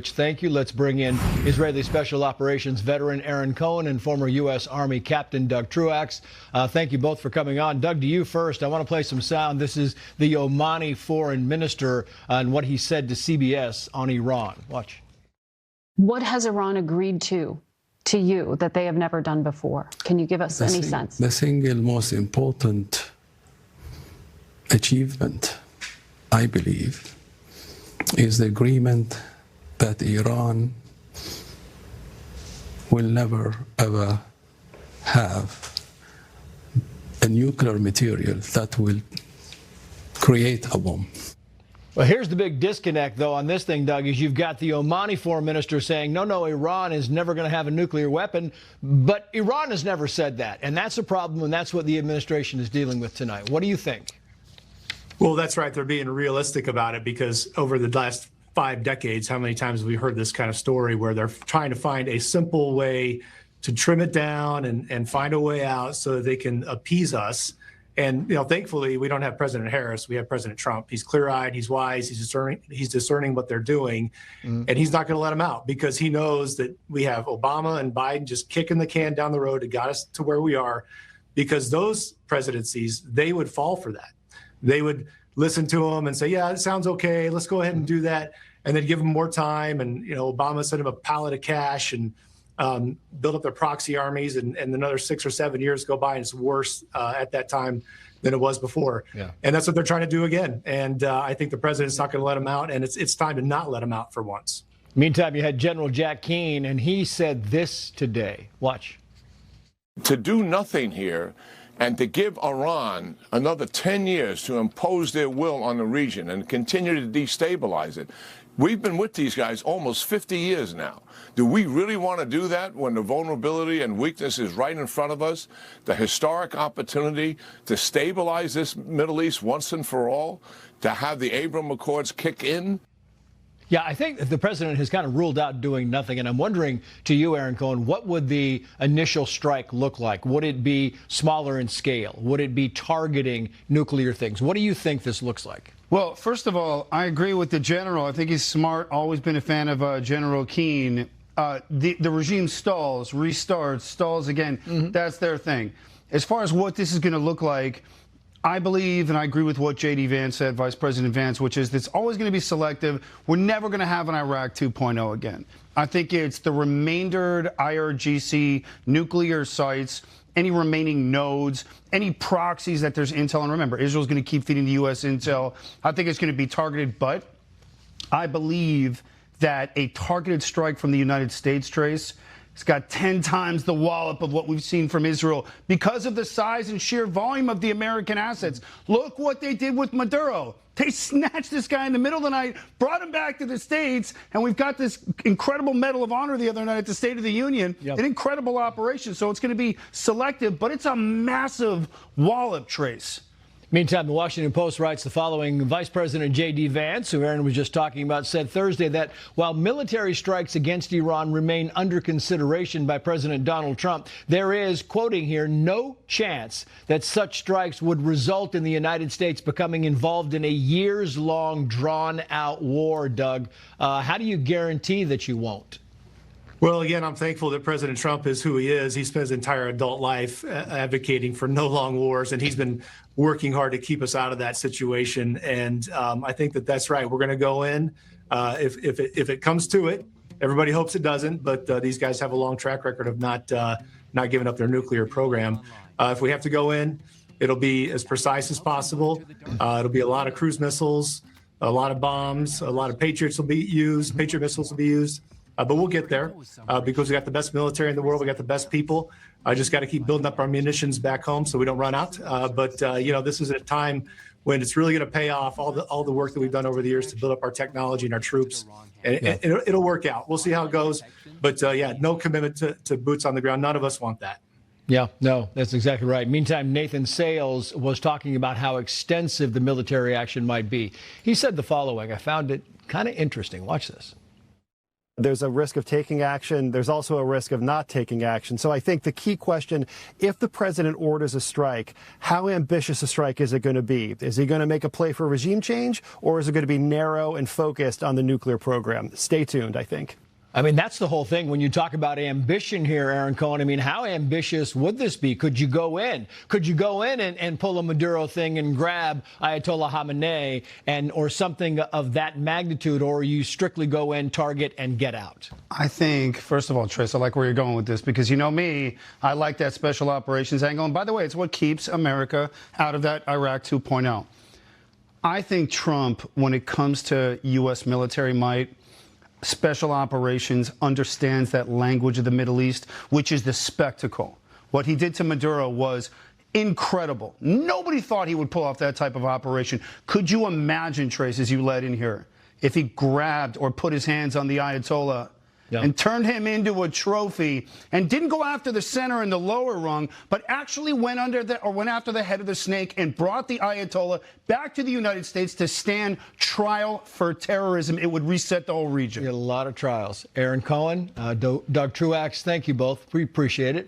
Thank you. Let's bring in Israeli Special Operations veteran Aaron Cohen and former U.S. Army Captain Doug Truax. Thank you both for coming on. Doug, to you first. I want to play some sound. This is the Omani foreign minister and what he said to CBS on Iran. Watch. What has Iran agreed to you that they have never done before? Can you give us any sense? The single most important achievement, I believe, is the agreement that Iran will never, ever have a nuclear material that will create a bomb. Well, here's the big disconnect, though, on this thing, Doug, is you've got the Omani foreign minister saying, no, Iran is never going to have a nuclear weapon. But Iran has never said that. And that's a problem, and that's what the administration is dealing with tonight. What do you think? Well, that's right. They're being realistic about it, because over the last 5 decades, how many times have we heard this kind of story where they're trying to find a simple way to trim it down and find a way out so that they can appease us. And, thankfully, we don't have President Harris. We have President Trump. He's clear-eyed. He's wise. He's discerning what they're doing. And he's not going to let them out, because he knows that we have Obama and Biden just kicking the can down the road to got us to where we are, because those presidencies, they would fall for that. They would listen to him and say, yeah, it sounds okay. Let's go ahead and do that. And then give him more time. And, Obama sent him a pallet of cash and build up their proxy armies. And another 6 or 7 years go by, and it's worse at that time than it was before. Yeah. And that's what they're trying to do again. And I think the president's not going to let him out. And it's time to not let him out for once. Meantime, you had General Jack Keane, and he said this today. Watch. To do nothing here and to give Iran another 10 years to impose their will on the region and continue to destabilize it. We've been with these guys almost 50 years now. Do we really want to do that when the vulnerability and weakness is right in front of us? The historic opportunity to stabilize this Middle East once and for all, to have the Abraham Accords kick in? Yeah, I think the president has kind of ruled out doing nothing. And I'm wondering to you, Aaron Cohen, what would the initial strike look like? Would it be smaller in scale? Would it be targeting nuclear things? What do you think this looks like? Well, first of all, I agree with the general. I think he's smart. Always been a fan of General Keane. The regime stalls, restarts, stalls again. That's their thing. As far as what this is going to look like, I believe, and I agree with what J.D. Vance said, Vice President Vance, which is it's always going to be selective. We're never going to have an Iraq 2.0 again. I think it's the remaindered IRGC nuclear sites, any remaining nodes, any proxies that there's intel. And remember, Israel's going to keep feeding the U.S. intel. I think it's going to be targeted, but I believe that a targeted strike from the United States, Trace, it's got 10 times the wallop of what we've seen from Israel because of the size and sheer volume of the American assets. Look what they did with Maduro. They snatched this guy in the middle of the night, brought him back to the States, and we've got this incredible Medal of Honor the other night at the State of the Union. Yep. An incredible operation. So it's going to be selective, but it's a massive wallop, Trace. Meantime, the Washington Post writes the following. Vice President J.D. Vance, who Aaron was just talking about, said Thursday that while military strikes against Iran remain under consideration by President Donald Trump, there is, quoting here, no chance that such strikes would result in the United States becoming involved in a years-long, drawn-out war, Doug. How do you guarantee that you won't? Well, again, I'm thankful that President Trump is who he is. He spent his entire adult life advocating for no long wars, and he's been working hard to keep us out of that situation. And I think that that's right. We're going to go in if it comes to it. Everybody hopes it doesn't, but these guys have a long track record of not giving up their nuclear program. If we have to go in, it'll be as precise as possible. It'll be a lot of cruise missiles, a lot of bombs, a lot of Patriots will be used. Patriot missiles will be used. But we'll get there because we got the best military in the world. We got the best people. I just got to keep building up our munitions back home so we don't run out. But this is a time when it's really going to pay off all the work that we've done over the years to build up our technology and our troops. And it'll work out. We'll see how it goes. But, no commitment to boots on the ground. None of us want that. Yeah, no, that's exactly right. Meantime, Nathan Sales was talking about how extensive the military action might be. He said the following. I found it kind of interesting. Watch this. There's a risk of taking action. There's also a risk of not taking action. So I think the key question, if the president orders a strike, how ambitious a strike is it going to be? Is he going to make a play for regime change, or is it going to be narrow and focused on the nuclear program? Stay tuned, I think. I mean, that's the whole thing. When you talk about ambition here, Aaron Cohen, I mean, how ambitious would this be? Could you go in? Could you go in and pull a Maduro thing and grab Ayatollah Khamenei or something of that magnitude, or you strictly go in, target, and get out? I think, first of all, Tris, I like where you're going with this because you know me, I like that special operations angle. And by the way, it's what keeps America out of that Iraq 2.0. I think Trump, when it comes to U.S. military might, special operations, understands that language of the Middle East, which is the spectacle. What he did to Maduro was incredible. Nobody thought he would pull off that type of operation. Could you imagine, Trace, as you led in here, if he grabbed or put his hands on the Ayatollah and turned him into a trophy and didn't go after the center and the lower rung, but actually went after the head of the snake and brought the Ayatollah back to the United States to stand trial for terrorism? It would reset the whole region. A lot of trials. Aaron Cohen, Doug Truax, thank you both. We appreciate it.